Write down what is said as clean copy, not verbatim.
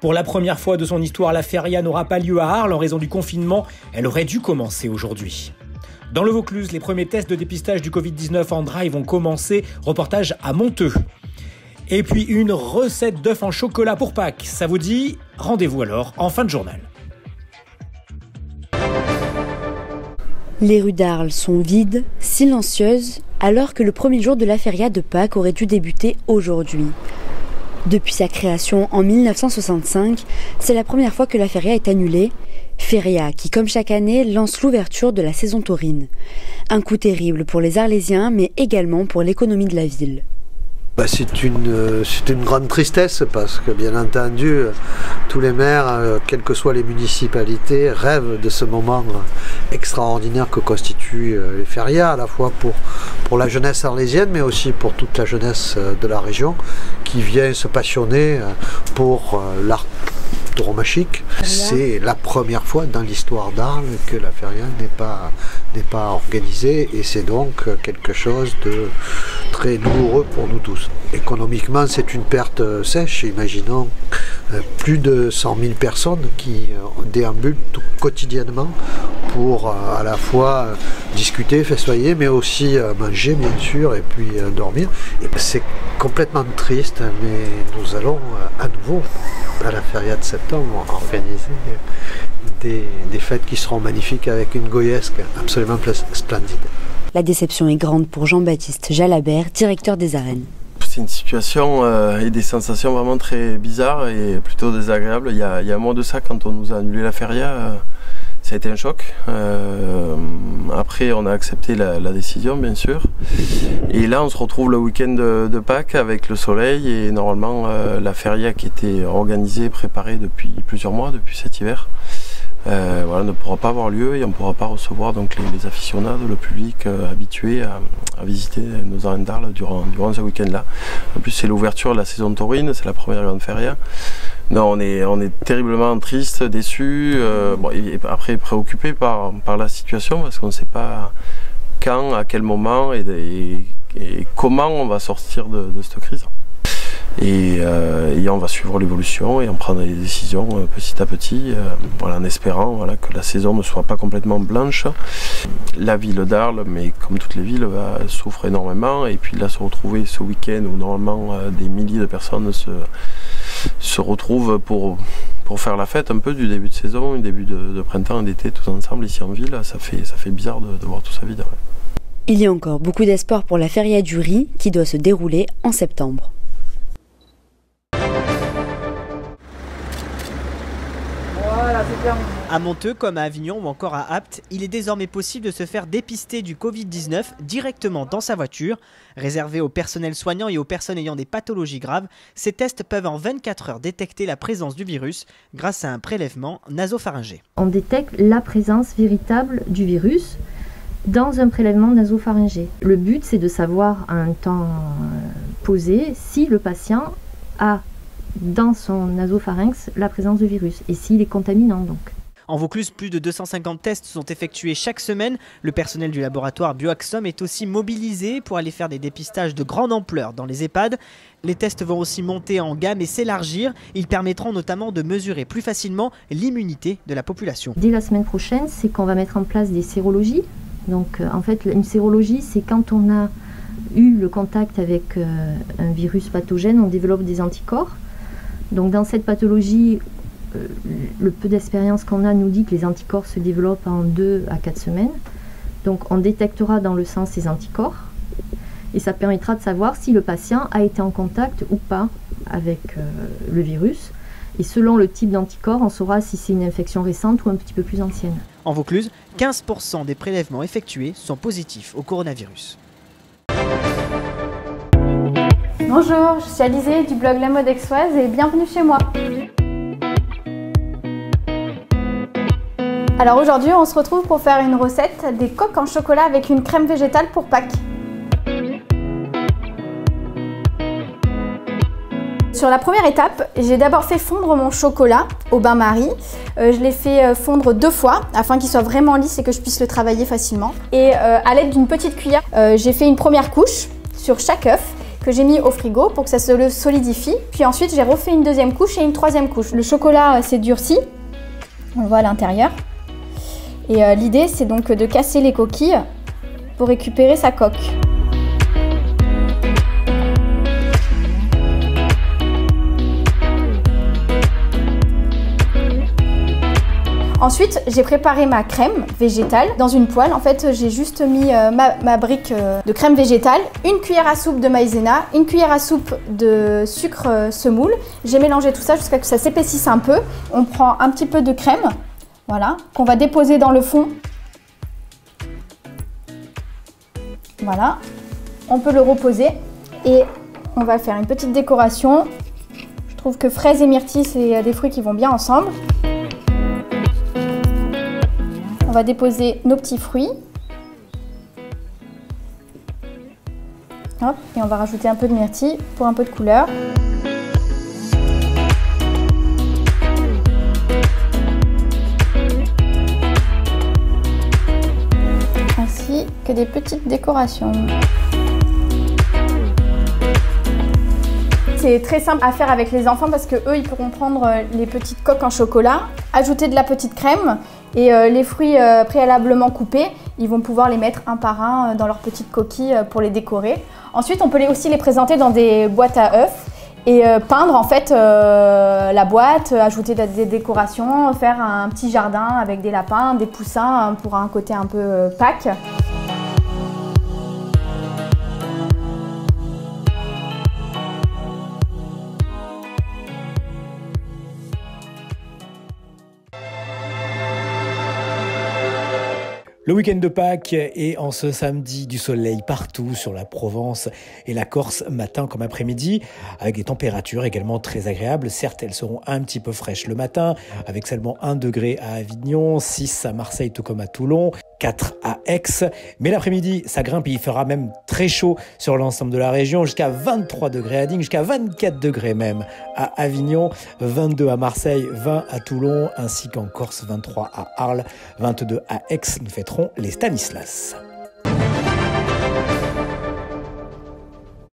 Pour la première fois de son histoire, la feria n'aura pas lieu à Arles en raison du confinement. Elle aurait dû commencer aujourd'hui. Dans le Vaucluse, les premiers tests de dépistage du Covid-19 en drive vont commencer. Reportage à Monteux. Et puis une recette d'œufs en chocolat pour Pâques. Ça vous dit? Rendez-vous alors en fin de journal. Les rues d'Arles sont vides, silencieuses, alors que le premier jour de la feria de Pâques aurait dû débuter aujourd'hui. Depuis sa création en 1965, c'est la première fois que la feria est annulée. Feria qui, comme chaque année, lance l'ouverture de la saison taurine. Un coup terrible pour les Arlésiens, mais également pour l'économie de la ville. C'est une grande tristesse parce que bien entendu tous les maires, quelles que soient les municipalités, rêvent de ce moment extraordinaire que constituent les férias, à la fois pour la jeunesse arlésienne mais aussi pour toute la jeunesse de la région qui vient se passionner pour l'art tauromachique. C'est la première fois dans l'histoire d'Arles que la feria n'est pas organisée et c'est donc quelque chose de très douloureux pour nous tous. Économiquement, c'est une perte sèche. Imaginons plus de 100 000 personnes qui déambulent quotidiennement pour à la fois discuter, festoyer, mais aussi manger bien sûr et puis dormir. C'est complètement triste, mais nous allons à nouveau à la feria de septembre organiser des fêtes qui seront magnifiques avec une goyesque absolument splendide. La déception est grande pour Jean-Baptiste Jalabert, directeur des arènes. C'est une situation et des sensations vraiment très bizarres et plutôt désagréables. Il y a un mois de ça, quand on nous a annulé la feria, ça a été un choc. Après, on a accepté la décision, bien sûr. Et là, on se retrouve le week-end de Pâques avec le soleil et normalement la feria qui était organisée, préparée depuis plusieurs mois, depuis cet hiver, ne pourra pas avoir lieu et on ne pourra pas recevoir donc les aficionados, le public habitué à visiter nos arènes d'Arles durant ce week-end-là. En plus, c'est l'ouverture de la saison taurine, c'est la première grande feria. Non, on est terriblement triste, déçu, et après préoccupé par la situation parce qu'on ne sait pas quand, à quel moment et comment on va sortir de cette crise. Et on va suivre l'évolution et on prendra des décisions petit à petit, en espérant que la saison ne soit pas complètement blanche. La ville d'Arles, mais comme toutes les villes, souffre énormément. Et puis là, se retrouver ce week-end où normalement des milliers de personnes se retrouvent pour faire la fête un peu du début de saison, du début de printemps et d'été, tous ensemble ici en ville, ça fait bizarre de voir tout ça vide. Ouais. Il y a encore beaucoup d'espoir pour la feria du riz qui doit se dérouler en septembre. À Monteux, comme à Avignon ou encore à Apt, il est désormais possible de se faire dépister du Covid-19 directement dans sa voiture. Réservé au personnel soignant et aux personnes ayant des pathologies graves, ces tests peuvent en 24 heures détecter la présence du virus grâce à un prélèvement nasopharyngé. On détecte la présence véritable du virus dans un prélèvement nasopharyngé. Le but, c'est de savoir à un temps posé si le patient a dans son nasopharynx la présence du virus et s'il est contaminant donc. En Vaucluse, plus de 250 tests sont effectués chaque semaine. Le personnel du laboratoire Bioaxom est aussi mobilisé pour aller faire des dépistages de grande ampleur dans les EHPAD. Les tests vont aussi monter en gamme et s'élargir. Ils permettront notamment de mesurer plus facilement l'immunité de la population. Dès la semaine prochaine, c'est qu'on va mettre en place des sérologies. Donc en fait, une sérologie, c'est quand on a eu le contact avec un virus pathogène, on développe des anticorps. Donc dans cette pathologie, le peu d'expérience qu'on a nous dit que les anticorps se développent en 2 à 4 semaines. Donc on détectera dans le sang ces anticorps et ça permettra de savoir si le patient a été en contact ou pas avec le virus. Et selon le type d'anticorps, on saura si c'est une infection récente ou un petit peu plus ancienne. En Vaucluse, 15% des prélèvements effectués sont positifs au coronavirus. Bonjour, je suis Alizée du blog La Mode Aixoise et bienvenue chez moi. Alors aujourd'hui, on se retrouve pour faire une recette des coques en chocolat avec une crème végétale pour Pâques. Sur la première étape, j'ai d'abord fait fondre mon chocolat au bain-marie. Je l'ai fait fondre 2 fois afin qu'il soit vraiment lisse et que je puisse le travailler facilement. Et à l'aide d'une petite cuillère, j'ai fait une première couche sur chaque œuf. que j'ai mis au frigo pour que ça se solidifie. Puis ensuite, j'ai refait une deuxième couche et une troisième couche. Le chocolat s'est durci, on le voit à l'intérieur. Et l'idée, c'est donc de casser les coquilles pour récupérer sa coque. Ensuite, j'ai préparé ma crème végétale dans une poêle. En fait, j'ai juste mis ma brique de crème végétale, une cuillère à soupe de maïzena, une cuillère à soupe de sucre semoule. J'ai mélangé tout ça jusqu'à ce que ça s'épaississe un peu. On prend un petit peu de crème, voilà, qu'on va déposer dans le fond. Voilà, on peut le reposer et on va faire une petite décoration. Je trouve que fraises et myrtilles, c'est des fruits qui vont bien ensemble. On va déposer nos petits fruits. Hop, et on va rajouter un peu de myrtille pour un peu de couleur. Ainsi que des petites décorations. C'est très simple à faire avec les enfants parce que eux, ils pourront prendre les petites coques en chocolat, ajouter de la petite crème et les fruits préalablement coupés, ils vont pouvoir les mettre un par un dans leurs petites coquilles pour les décorer. Ensuite, on peut aussi les présenter dans des boîtes à œufs et peindre en fait la boîte, ajouter des décorations, faire un petit jardin avec des lapins, des poussins pour un côté un peu Pâques. Le week-end de Pâques et en ce samedi du soleil partout sur la Provence et la Corse matin comme après-midi avec des températures également très agréables. Certes, elles seront un petit peu fraîches le matin avec seulement 1 degré à Avignon, 6 à Marseille tout comme à Toulon, 4 à Aix. Mais l'après-midi, ça grimpe et il fera même très chaud sur l'ensemble de la région jusqu'à 23 degrés à Digne, jusqu'à 24 degrés même à Avignon, 22 à Marseille, 20 à Toulon ainsi qu'en Corse, 23 à Arles, 22 à Aix. Nous fêterons les Stanislas.